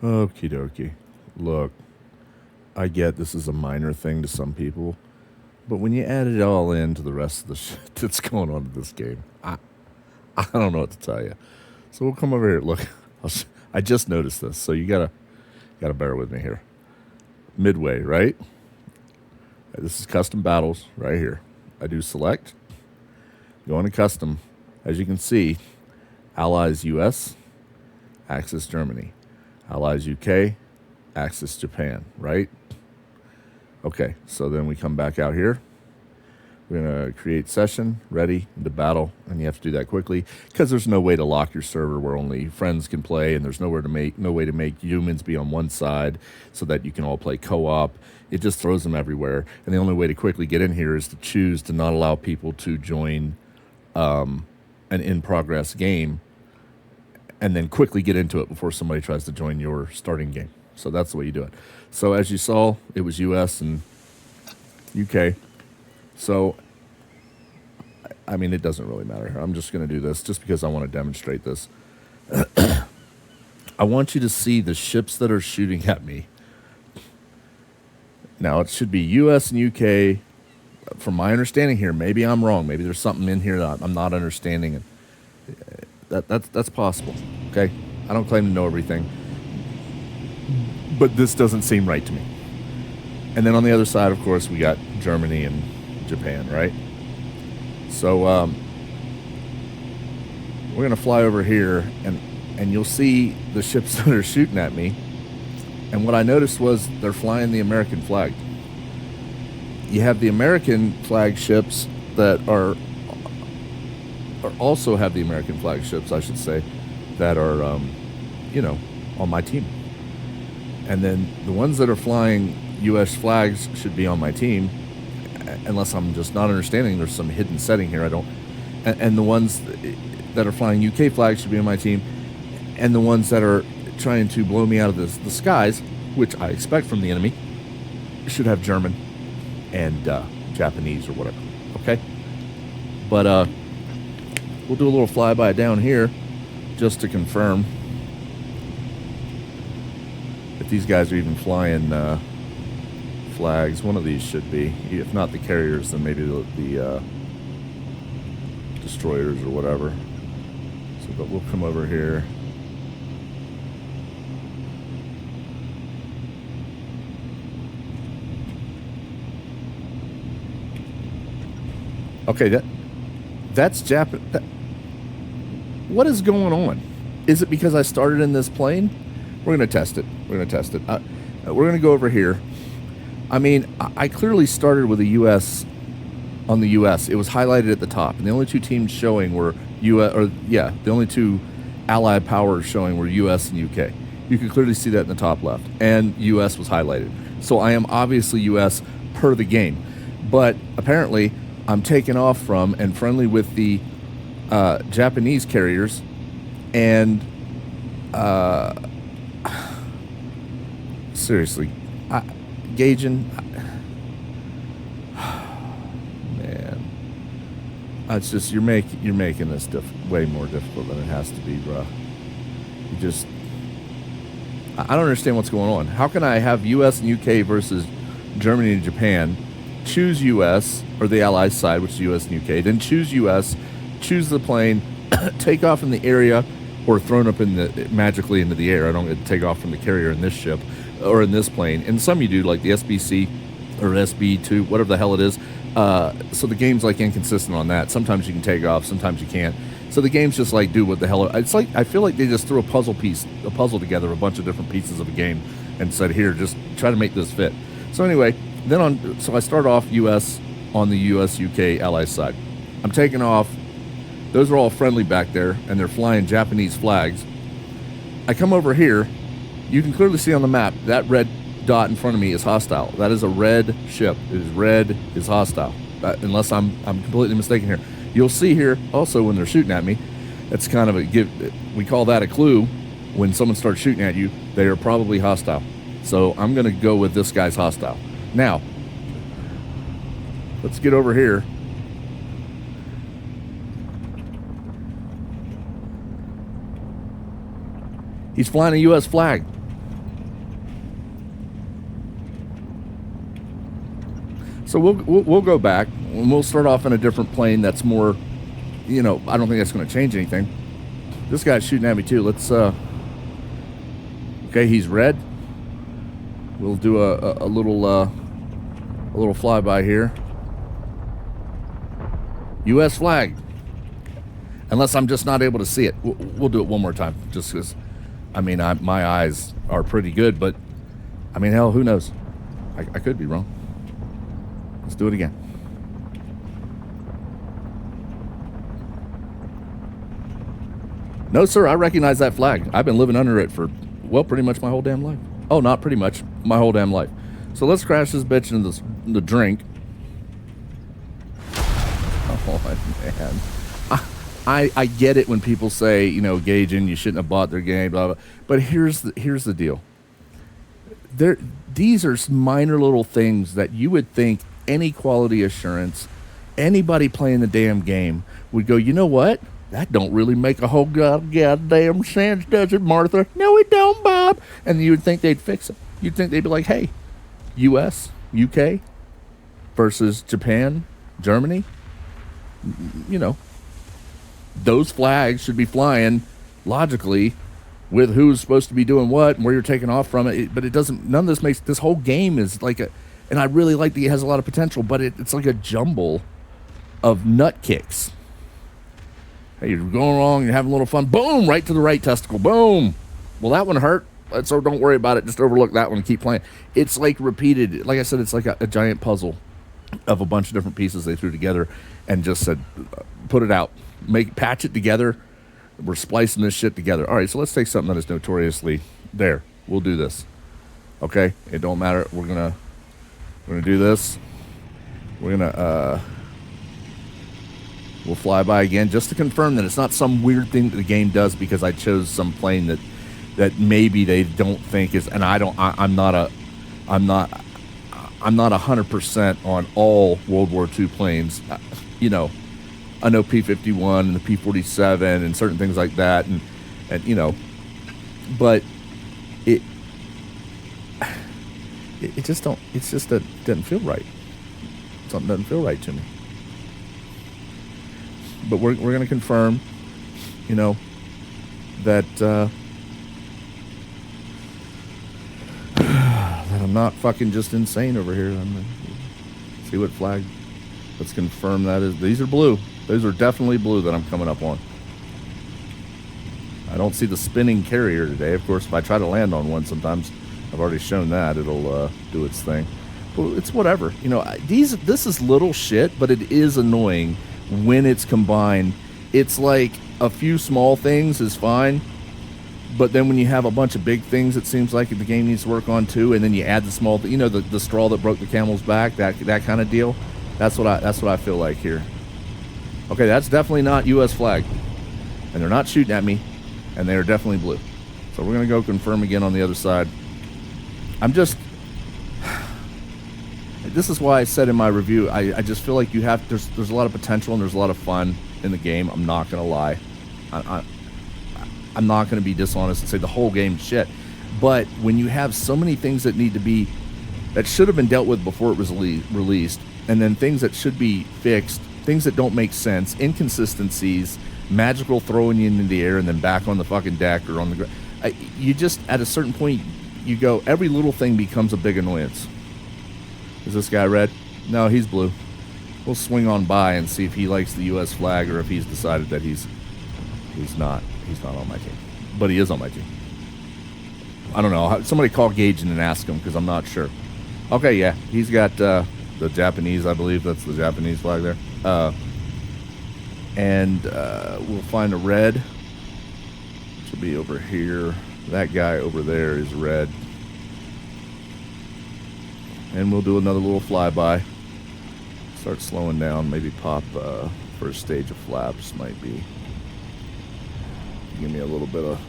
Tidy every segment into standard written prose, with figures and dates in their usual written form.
Okie dokie. Look, I get this is a minor thing to some people, but when you add it all into the rest of the shit that's going on in this game, I don't know what to tell you. So we'll come over here. Look, I just noticed this, so you gotta bear with me here. Midway, right? This is custom battles right here. I do select, go into custom. As you can see, Allies US, Axis Germany, Allies UK, Axis Japan, right? Okay, so then we come back out here. We're going to create session, ready, into battle, and you have to do that quickly because there's no way to lock your server where only friends can play, and there's no way to make humans be on one side so that you can all play co-op. It just throws them everywhere, and the only way to quickly get in here is to choose to not allow people to join an in-progress game and then quickly get into it before somebody tries to join your starting game. So that's the way you do it. So as you saw, it was US and UK. So, I mean, it doesn't really matter. I'm just going to do this just because I want to demonstrate this. I want you to see the ships that are shooting at me. Now, it should be US and UK. From my understanding here, maybe I'm wrong. Maybe there's something in here that I'm not understanding. That's possible, okay? I don't claim to know everything. But this doesn't seem right to me. And then on the other side, of course, we got Germany and Japan, right? So we're going to fly over here, and you'll see the ships that are shooting at me. And what I noticed was they're flying the American flag. You have the American flag ships that are also have the American flag ships, I should say, that are, on my team. And then the ones that are flying U.S. flags should be on my team, unless I'm just not understanding. There's some hidden setting here. I don't. And the ones that are flying UK flags should be on my team, and the ones that are trying to blow me out of the skies, which I expect from the enemy, should have German and Japanese or whatever. Okay. But we'll do a little flyby down here just to confirm if these guys are even flying flags. One of these should be. If not the carriers, then maybe the destroyers or whatever. So, but we'll come over here. Okay, that's Japan. What is going on? Is it because I started in this plane? We're going to test it. We're going to go over here. I mean, I clearly started with the U.S. on the U.S. It was highlighted at the top, and the only two teams showing were the only two allied powers showing were U.S. and U.K. You can clearly see that in the top left, and U.S. was highlighted. So I am obviously U.S. per the game, but apparently I'm taken off from and friendly with the Japanese carriers, and seriously, Gaijin, man, it's just you're making this way more difficult than it has to be, bro. I don't understand what's going on. How can I have U.S. and UK versus Germany and Japan? Choose U.S. or the Allies side, which is U.S. and UK. Then choose U.S. Choose the plane, take off in the area, or thrown up magically into the air. I don't get to take off from the carrier in this ship or in this plane. And some you do, like the SBC or SB2, whatever the hell it is. So the game's like inconsistent on that. Sometimes you can take off, sometimes you can't. So the game's just like, do what the hell. It's like, I feel like they just threw a puzzle together, a bunch of different pieces of a game, and said, here, just try to make this fit. So anyway, so I start off US on the US UK Allies side. I'm taking off. Those are all friendly back there, and they're flying Japanese flags. I come over here. You can clearly see on the map that red dot in front of me is hostile. That is a red ship. It is red, is hostile. Unless I'm completely mistaken here. You'll see here also when they're shooting at me, it's kind of we call that a clue. When someone starts shooting at you, they are probably hostile. So I'm going to go with this guy's hostile. Now, let's get over here. He's flying a U.S. flag. So we'll go back and we'll start off in a different plane that's more, I don't think that's going to change anything. This guy's shooting at me too. Let's okay, he's red. We'll do a little flyby here. U.S. flag. Unless I'm just not able to see it. We'll do it one more time, just because, my eyes are pretty good, but, hell, who knows? I could be wrong. Let's do it again. No, sir, I recognize that flag. I've been living under it for, pretty much my whole damn life. Oh, not pretty much, my whole damn life. So let's crash this bitch into the drink. Oh, man. I get it when people say, Gaijin, you shouldn't have bought their game, blah, blah. But here's the deal. These are minor little things that you would think any quality assurance, anybody playing the damn game would go, you know what? That don't really make a whole goddamn sense, does it, Martha? No, it don't, Bob. And you would think they'd fix it. You'd think they'd be like, hey, U.S., UK versus Japan, Germany, those flags should be flying logically with who's supposed to be doing what and where you're taking off from it. But it doesn't, none of this makes, this whole game is like and I really like that it has a lot of potential, but it's like a jumble of nut kicks. Hey, you're going wrong, you're having a little fun, boom, right to the right testicle, boom. Well, that one hurt, so don't worry about it, just overlook that one and keep playing. It's like repeated, like I said, it's like a giant puzzle of a bunch of different pieces they threw together and just said, put it out, patch it together. We're splicing this shit together. All right, so let's take something that is notoriously there. We'll do this. Okay, it don't matter. We're gonna do this. We'll fly by again just to confirm that it's not some weird thing that the game does because I chose some plane that maybe they don't think is, and I'm not 100% on all World War II planes. I know P-51 and the P-47 and certain things like that, and but it just don't. It's just that it doesn't feel right. Something doesn't feel right to me. But we're going to confirm, that that I'm not fucking just insane over here. I'm gonna see what flag. Let's confirm that is. These are blue. Those are definitely blue that I'm coming up on. I don't see the spinning carrier today. Of course, if I try to land on one, sometimes I've already shown that it'll do its thing. But it's whatever. This is little shit, but it is annoying when it's combined. It's like a few small things is fine, but then when you have a bunch of big things, it seems like the game needs to work on too. And then you add the small, the straw that broke the camel's back, that kind of deal. That's what I feel like here. Okay, that's definitely not U.S. flag, and they're not shooting at me, and they are definitely blue. So we're gonna go confirm again on the other side. This is why I said in my review, I just feel like there's a lot of potential and there's a lot of fun in the game. I'm not gonna lie. I'm not gonna be dishonest and say the whole game's shit. But when you have so many things that should have been dealt with before it was released, and then things that should be fixed, things that don't make sense, inconsistencies, magical throwing you into the air and then back on the fucking deck or on the ground. You just, at a certain point, you go, every little thing becomes a big annoyance. Is this guy red? No, he's blue. We'll swing on by and see if he likes the U.S. flag or if he's decided that he's not on my team. But he is on my team. I don't know. Somebody call Gaijin and ask him because I'm not sure. Okay, yeah. He's got the Japanese, I believe. That's the Japanese flag there. And we'll find a red, which will be over here. That guy over there is red. And we'll do another little flyby. Start slowing down. Maybe pop first stage of flaps might be. Give me a little bit of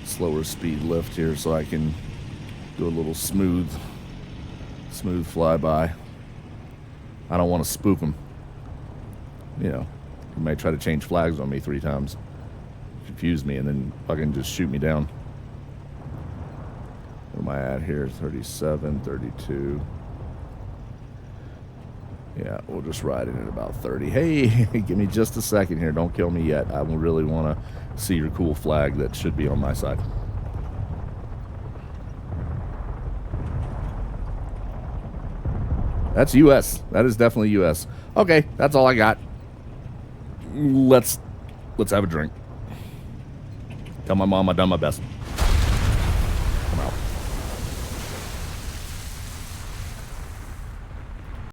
slower speed lift here so I can do a little smooth flyby. I don't want to spook them. You might try to change flags on me 3 times, confuse me, and then fucking just shoot me down. What am I at here? 37, 32. Yeah, we'll just ride in at about 30. Hey, give me just a second here. Don't kill me yet. I really want to see your cool flag that should be on my side. That's U.S. That is definitely U.S. Okay, that's all I got. Let's have a drink. Tell my mom I done my best.